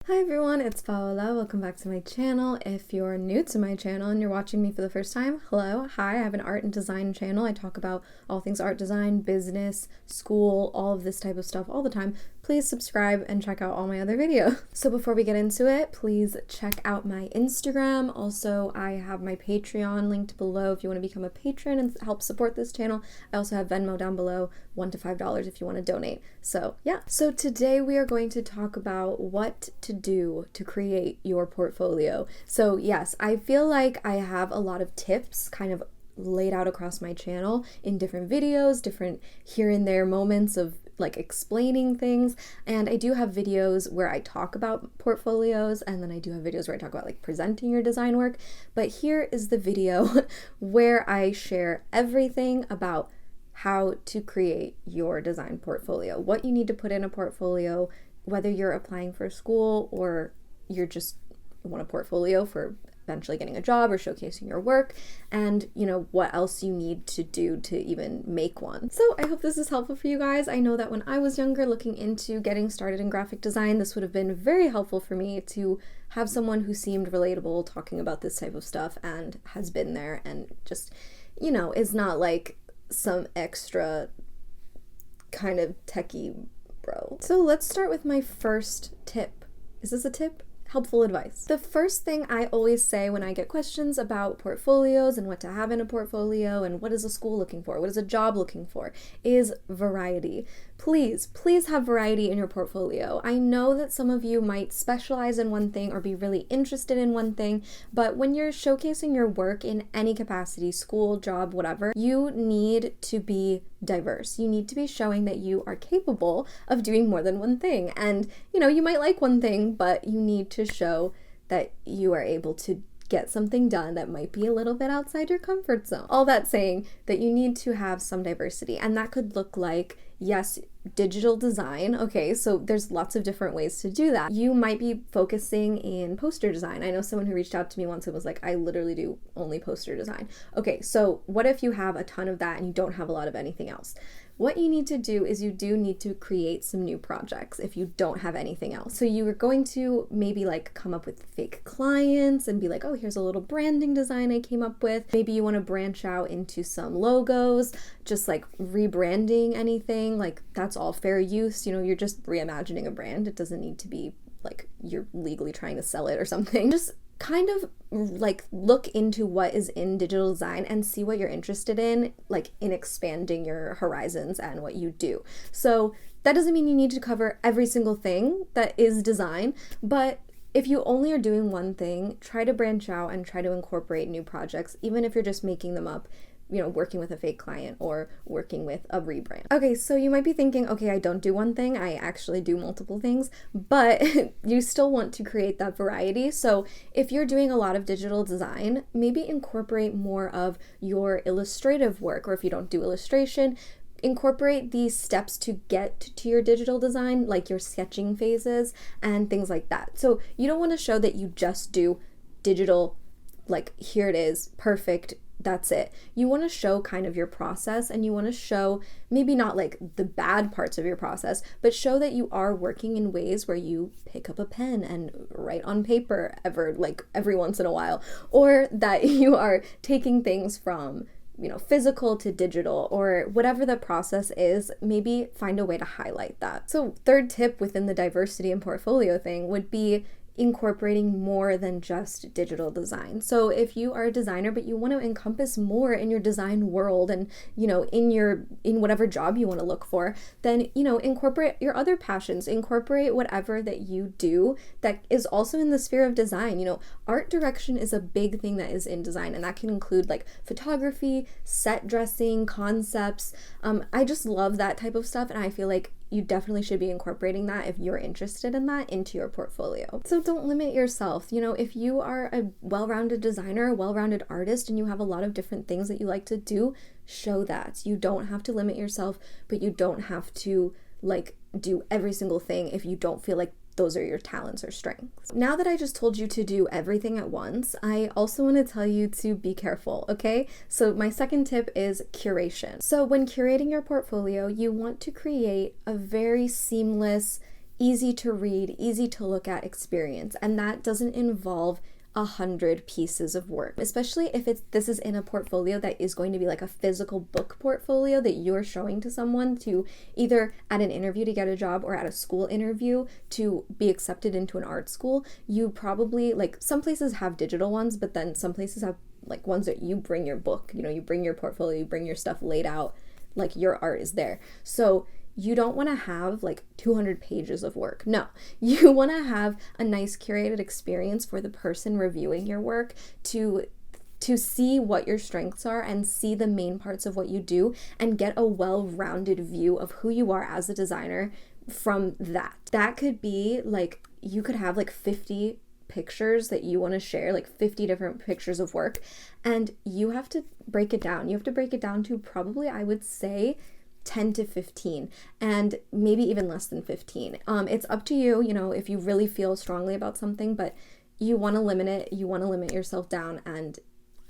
Hi everyone, it's Paola. Welcome back to my channel. If you're new to my channel and you're watching me for the first time, hello, hi, I have an art and design channel. I talk about all things art design, business, school, all of this type of stuff all the time. Please subscribe and check out all my other videos. So before we get into it, please check out my Instagram. Also, I have my Patreon linked below if you want to become a patron and help support this channel. I also have Venmo down below, $1 to $5 if you want to donate. So yeah, so today we are going to talk about what to do to create your portfolio. So yes, I feel like I have a lot of tips kind of laid out across my channel in different videos, different here and there moments of like explaining things, and I do have videos where I talk about portfolios, and then I do have videos where I talk about like presenting your design work, but here is the video where I share everything about how to create your design portfolio, what you need to put in a portfolio, whether you're applying for school or you're just want a portfolio for eventually getting a job or showcasing your work, and what else you need to do to even make one. So I hope this is helpful for you guys. I know that when I was younger looking into getting started in graphic design, this would have been very helpful for me to have someone who seemed relatable talking about this type of stuff and has been there and just, is not like some extra kind of techie bro. So let's start with my first tip. Is this a tip? Helpful advice. The first thing I always say when I get questions about portfolios and what to have in a portfolio and what is a school looking for, what is a job looking for, is variety. Please have variety in your portfolio. I know that some of you might specialize in one thing or be really interested in one thing, but when you're showcasing your work in any capacity, school, job, whatever, you need to be diverse. You need to be showing that you are capable of doing more than one thing. And, you might like one thing, but you need to show that you are able to get something done that might be a little bit outside your comfort zone. All that saying that you need to have some diversity, and that could look like, yes, digital design. Okay, so there's lots of different ways to do that. You might be focusing in poster design. I know someone who reached out to me once and was like, I literally do only poster design. Okay, so what if you have a ton of that and you don't have a lot of anything else? What you need to do is you do need to create some new projects if you don't have anything else. So you are going to maybe like come up with fake clients and be like, oh, here's a little branding design I came up with. Maybe you want to branch out into some logos, just like rebranding anything, like that's all fair use. You're just reimagining a brand. It doesn't need to be like you're legally trying to sell it or something. Just kind of like look into what is in digital design and see what you're interested in, like in expanding your horizons and what you do. So that doesn't mean you need to cover every single thing that is design, but if you only are doing one thing, try to branch out and try to incorporate new projects, even if you're just making them up, working with a fake client or working with a rebrand. Okay, so you might be thinking, okay, I don't do one thing, I actually do multiple things, but you still want to create that variety. So if you're doing a lot of digital design, maybe incorporate more of your illustrative work, or if you don't do illustration, incorporate these steps to get to your digital design, like your sketching phases and things like that. So you don't want to show that you just do digital, like here it is, perfect, that's it. You want to show kind of your process, and you want to show maybe not like the bad parts of your process, but show that you are working in ways where you pick up a pen and write on paper every once in a while, or that you are taking things from physical to digital, or whatever the process is. Maybe find a way to highlight that. So third tip within the diversity and portfolio thing would be incorporating more than just digital design. So if you are a designer but you want to encompass more in your design world and in whatever job you want to look for, then incorporate your other passions, incorporate whatever that you do that is also in the sphere of design. Art direction is a big thing that is in design, and that can include like photography, set dressing, concepts. I just love that type of stuff, and I feel like you definitely should be incorporating that if you're interested in that into your portfolio. So don't limit yourself. If you are a well-rounded designer, a well-rounded artist, and you have a lot of different things that you like to do, show that. You don't have to limit yourself, but you don't have to like do every single thing if you don't feel like those are your talents or strengths. Now that I just told you to do everything at once, I also want to tell you to be careful, okay? So my second tip is curation. So when curating your portfolio, you want to create a very seamless, easy to read, easy to look at experience. And that doesn't involve 100 pieces of work, especially if this is in a portfolio that is going to be like a physical book portfolio that you're showing to someone to either at an interview to get a job or at a school interview to be accepted into an art school. You probably, like, some places have digital ones, but then some places have like ones that you bring your book, you bring your portfolio, you bring your stuff laid out, like your art is there. So you don't want to have like 200 pages of work. No, you want to have a nice curated experience for the person reviewing your work to see what your strengths are and see the main parts of what you do and get a well-rounded view of who you are as a designer from that. That could be like, you could have like 50 pictures that you want to share, like 50 different pictures of work, and you have to break it down. You have to break it down to probably, I would say, 10 to 15, and maybe even less than 15. It's up to you, if you really feel strongly about something, but you want to limit it. You want to limit yourself down and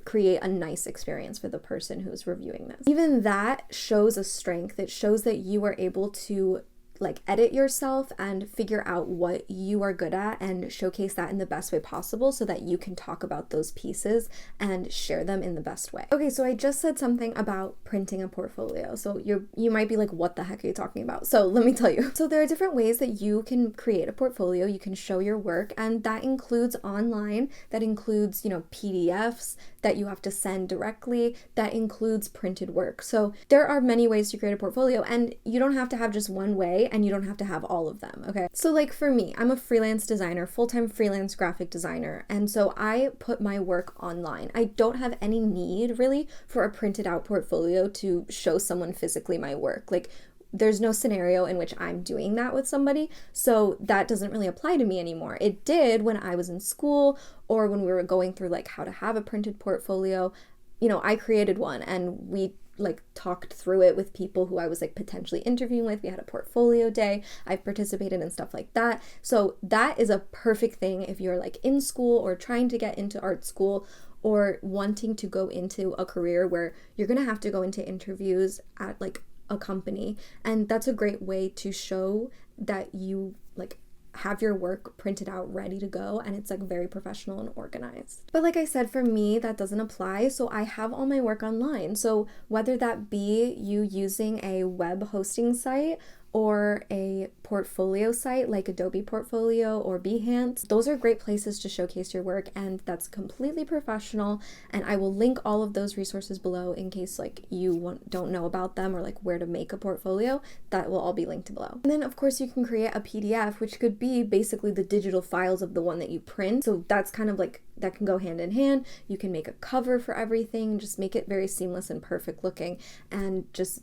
create a nice experience for the person who's reviewing this. Even that shows a strength. It shows that you are able to like edit yourself and figure out what you are good at and showcase that in the best way possible so that you can talk about those pieces and share them in the best way. Okay, so I just said something about printing a portfolio. So you might be like, what the heck are you talking about? So let me tell you. So there are different ways that you can create a portfolio. You can show your work, and that includes online, that includes, PDFs that you have to send directly, that includes printed work. So there are many ways to create a portfolio, and you don't have to have just one way, and you don't have to have all of them, okay? So like for me, I'm a freelance designer, full-time freelance graphic designer, and so I put my work online. I don't have any need really for a printed out portfolio to show someone physically my work. Like, there's no scenario in which I'm doing that with somebody, so that doesn't really apply to me anymore. It did when I was in school or when we were going through like how to have a printed portfolio. I created one, and we like talked through it with people who I was like potentially interviewing with. We had a portfolio day. I've participated in stuff like that. So that is a perfect thing if you're like in school or trying to get into art school or wanting to go into a career where you're going to have to go into interviews at like a company. And that's a great way to show that you like have your work printed out ready to go, and it's like very professional and organized. But like I said, for me that doesn't apply, so I have all my work online. So whether that be you using a web hosting site or a portfolio site like Adobe Portfolio or Behance, those are great places to showcase your work, and that's completely professional. And I will link all of those resources below in case like you don't know about them or like where to make a portfolio. That will all be linked below. And then of course you can create a PDF, which could be basically the digital files of the one that you print. So that's kind of like, that can go hand in hand. You can make a cover for everything, just make it very seamless and perfect looking, and just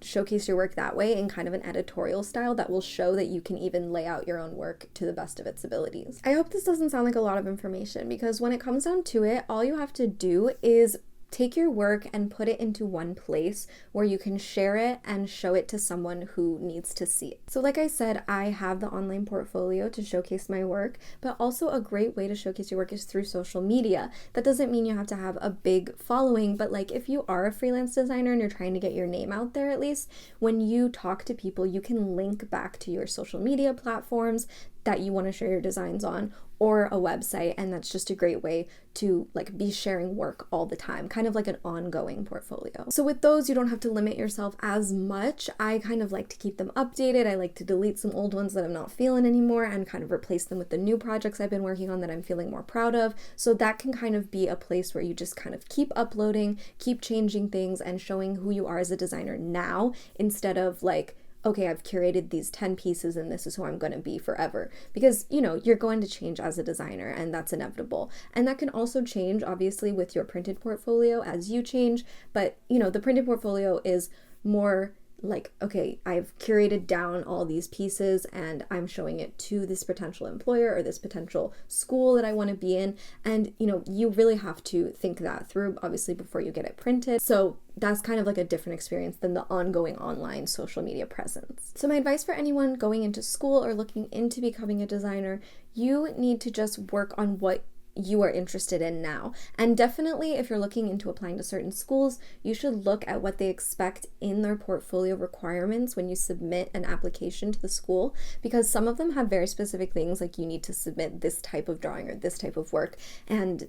showcase your work that way in kind of an editorial style that will show that you can even lay out your own work to the best of its abilities. I hope this doesn't sound like a lot of information, because when it comes down to it, all you have to do is take your work and put it into one place where you can share it and show it to someone who needs to see it. So like I said, I have the online portfolio to showcase my work, but also a great way to showcase your work is through social media. That doesn't mean you have to have a big following, but like if you are a freelance designer and you're trying to get your name out there, at least when you talk to people, you can link back to your social media platforms that you want to share your designs on, or a website, and that's just a great way to like be sharing work all the time, kind of like an ongoing portfolio. So with those, you don't have to limit yourself as much. I kind of like to keep them updated. I like to delete some old ones that I'm not feeling anymore and kind of replace them with the new projects I've been working on that I'm feeling more proud of. So that can kind of be a place where you just kind of keep uploading, keep changing things, and showing who you are as a designer now, instead of like, okay, I've curated these 10 pieces and this is who I'm going to be forever. Because, you're going to change as a designer, and that's inevitable. And that can also change, obviously, with your printed portfolio as you change. But, the printed portfolio is more like, okay, I've curated down all these pieces and I'm showing it to this potential employer or this potential school that I want to be in. And, you really have to think that through, obviously, before you get it printed. So that's kind of like a different experience than the ongoing online social media presence. So my advice for anyone going into school or looking into becoming a designer, you need to just work on what you are interested in now. And definitely if you're looking into applying to certain schools, you should look at what they expect in their portfolio requirements when you submit an application to the school, because some of them have very specific things, like you need to submit this type of drawing or this type of work. And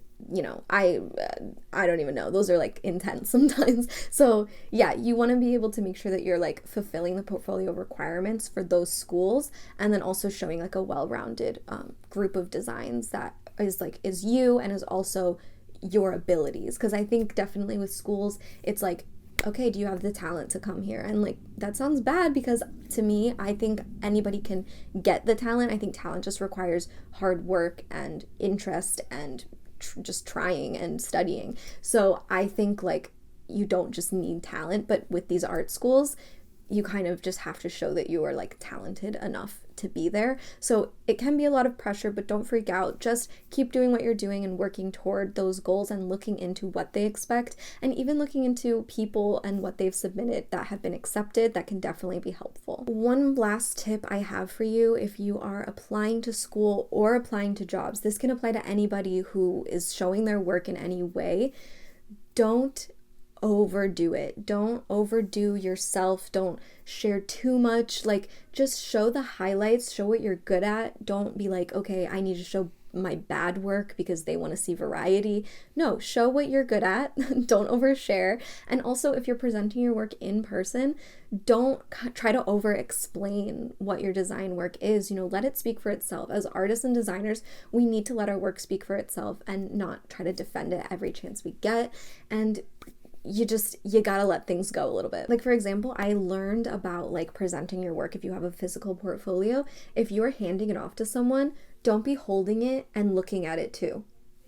I don't even know, those are like intense sometimes. So yeah, you want to be able to make sure that you're like fulfilling the portfolio requirements for those schools, and then also showing like a well-rounded group of designs that is you and is also your abilities. Because I think definitely with schools, it's like, okay, do you have the talent to come here? And like, that sounds bad, because to me, I think anybody can get the talent. I think talent just requires hard work and interest and just trying and studying. So I think like you don't just need talent, but with these art schools, you kind of just have to show that you are like talented enough to be there. So it can be a lot of pressure, but don't freak out. Just keep doing what you're doing and working toward those goals and looking into what they expect, and even looking into people and what they've submitted that have been accepted. That can definitely be helpful. One last tip I have for you, if you are applying to school or applying to jobs, this can apply to anybody who is showing their work in any way. Don't overdo it. Don't overdo yourself. Don't share too much. Like, just show the highlights, show what you're good at. Don't be like, okay, I need to show my bad work because they want to see variety. No, show what you're good at. Don't overshare. And also, if you're presenting your work in person, don't try to over explain what your design work is. Let it speak for itself. As artists and designers, we need to let our work speak for itself and not try to defend it every chance we get. And you gotta let things go a little bit. Like, for example, I learned about like presenting your work if you have a physical portfolio. If you're handing it off to someone, don't be holding it and looking at it too.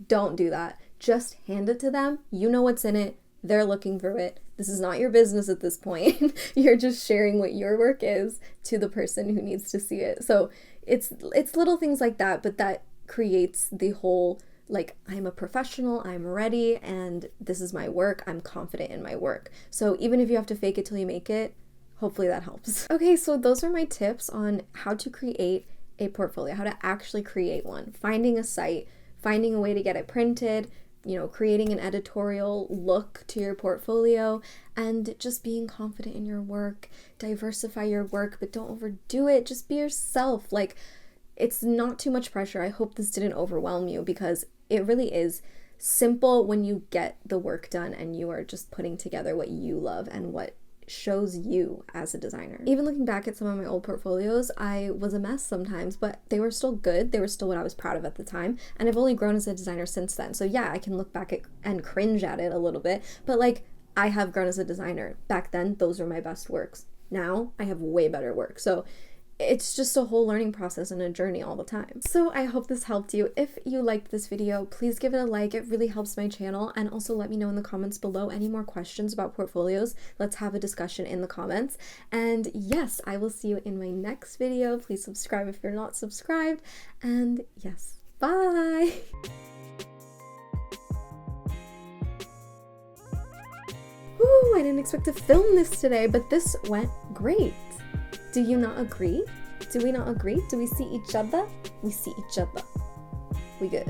Don't do that. Just hand it to them. You know what's in it. They're looking through it. This is not your business at this point. You're just sharing what your work is to the person who needs to see it. So it's little things like that, but that creates the whole like, I'm a professional, I'm ready, and this is my work, I'm confident in my work. So even if you have to fake it till you make it, hopefully that helps. Okay, so those are my tips on how to create a portfolio, how to actually create one. Finding a site, finding a way to get it printed, creating an editorial look to your portfolio, and just being confident in your work. Diversify your work, but don't overdo it. Just be yourself. Like, it's not too much pressure. I hope this didn't overwhelm you, because it really is simple when you get the work done and you are just putting together what you love and what shows you as a designer. Even looking back at some of my old portfolios, I was a mess sometimes, but they were still good. They were still what I was proud of at the time. And I've only grown as a designer since then. So yeah, I can look back at and cringe at it a little bit, but like, I have grown as a designer. Back then, those were my best works. Now I have way better work. So it's just a whole learning process and a journey all the time. So I hope this helped you. If you liked this video, please give it a like. It really helps my channel. And also let me know in the comments below any more questions about portfolios. Let's have a discussion in the comments. And yes, I will see you in my next video. Please subscribe if you're not subscribed. And yes, bye! Woo, I didn't expect to film this today, but this went great. Do you not agree? Do we not agree? Do we see each other? We see each other. We good.